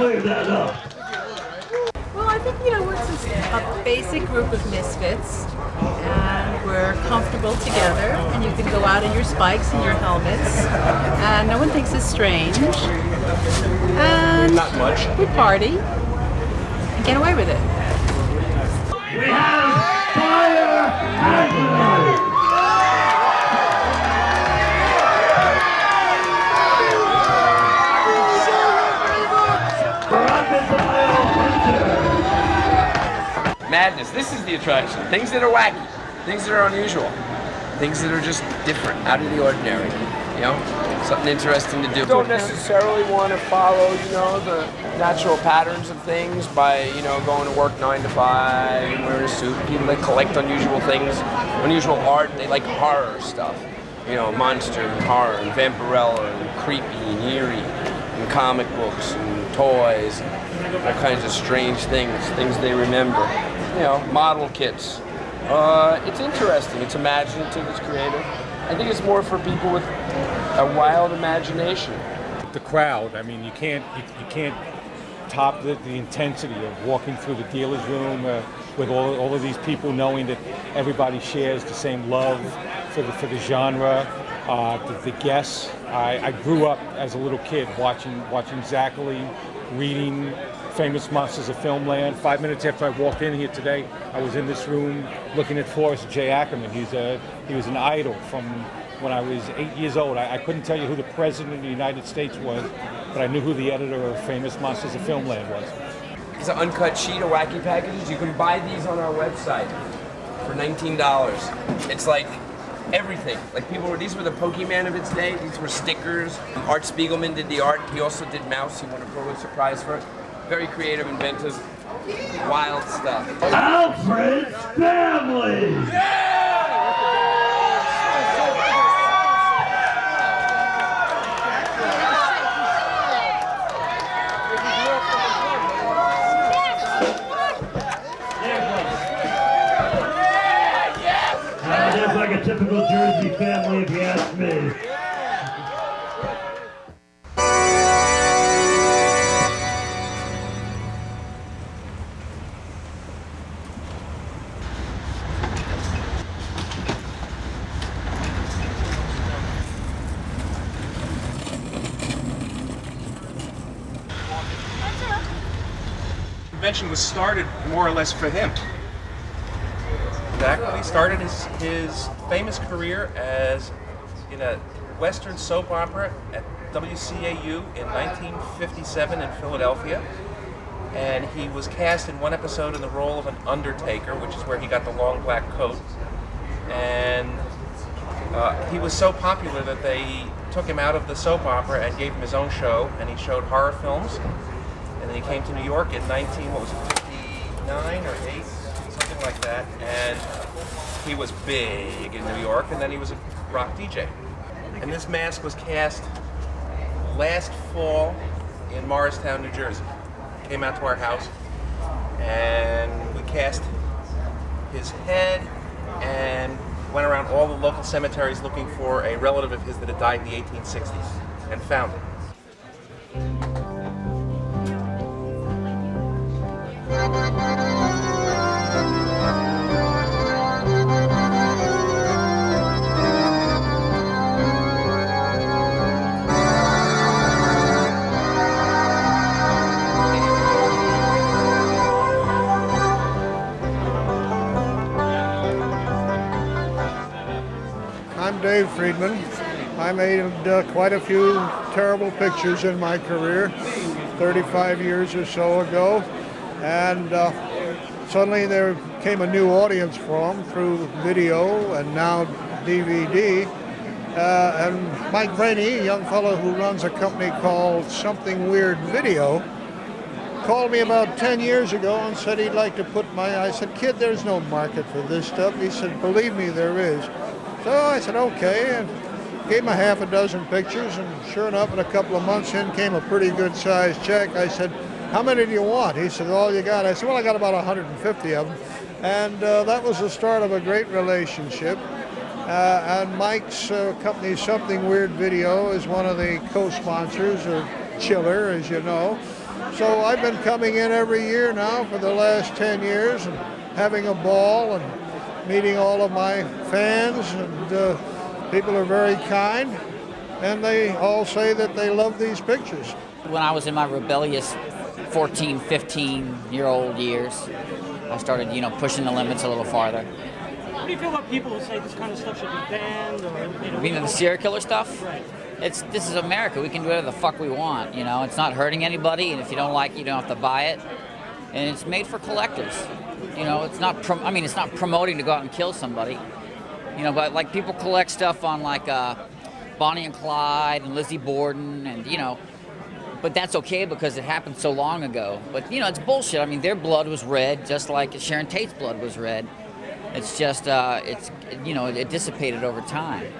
clear that up. Well, I think, we're just a basic group of misfits, and we're comfortable together, and you can go out in your spikes and your helmets, and no one thinks it's strange. And not much. We party and get away with it. We have Fire Ackerman! Madness. This is the attraction. Things that are wacky, things that are unusual, things that are just different, out of the ordinary. Something interesting to do. You don't necessarily want to follow, the natural patterns of things by, going to work 9 to 5 and wearing a suit. People that collect unusual things, unusual art. They like horror stuff. Monster and horror and vampirella and creepy and eerie and comic books and toys and all kinds of strange things they remember. Model kits. It's interesting. It's imaginative. It's creative. I think it's more for people with a wild imagination. The crowd. I mean, you can't top the intensity of walking through the dealer's room with all of these people, knowing that everybody shares the same love for the genre. The guests. I grew up as a little kid watching Zacherly, reading Famous Monsters of Filmland. 5 minutes after I walked in here today, I was in this room looking at Forrest J. Ackerman. He was an idol from when I was 8 years old. I couldn't tell you who the president of the United States was, but I knew who the editor of Famous Monsters of Filmland was. It's an uncut sheet of wacky packages. You can buy these on our website for $19. It's like everything. Like these were the Pokemon of its day. These were stickers. Art Spiegelman did the art. He also did Mouse. He won a Pulitzer Prize for it. Very creative, inventive, wild stuff. Alfred's Family! It's like a typical Jersey family, if you ask me. The convention was started more or less for him. Zacherly started his famous career in a Western soap opera at WCAU in 1957 in Philadelphia, and he was cast in one episode in the role of an undertaker, which is where he got the long black coat. And he was so popular that they took him out of the soap opera and gave him his own show, and he showed horror films. And then he came to New York in 59 or 8, something like that, and he was big in New York, and then he was a rock DJ. And this mask was cast last fall in Morristown, New Jersey. Came out to our house, and we cast his head and went around all the local cemeteries looking for a relative of his that had died in the 1860s, and found it. I'm Dave Friedman. I made quite a few terrible pictures in my career, 35 years or so ago, and suddenly there came a new audience for them through video and now DVD. And Mike Brainey, a young fellow who runs a company called Something Weird Video, called me about 10 years ago and said he'd like to put I said, kid, there's no market for this stuff. He said, believe me, there is. So I said, okay, and gave him a half a dozen pictures, and sure enough, in a couple of months in came a pretty good sized check. I said, how many do you want? He said, all you got. I said, well, I got about 150 of them. And that was the start of a great relationship. And Mike's company, Something Weird Video, is one of the co-sponsors of Chiller, as you know. So I've been coming in every year now for the last 10 years and having a ball and meeting all of my fans, and people are very kind, and they all say that they love these pictures. When I was in my rebellious 14, 15-year-old years, I started, pushing the limits a little farther. What do you feel about people who say this kind of stuff should be banned? Or, You mean the serial killer stuff? Right. This is America. We can do whatever the fuck we want. It's not hurting anybody, and if you don't like it, you don't have to buy it. And it's made for collectors. It's not. It's not promoting to go out and kill somebody. But like people collect stuff on like Bonnie and Clyde and Lizzie Borden, and But that's okay because it happened so long ago. But it's bullshit. I mean, their blood was red, just like Sharon Tate's blood was red. It's just it dissipated over time.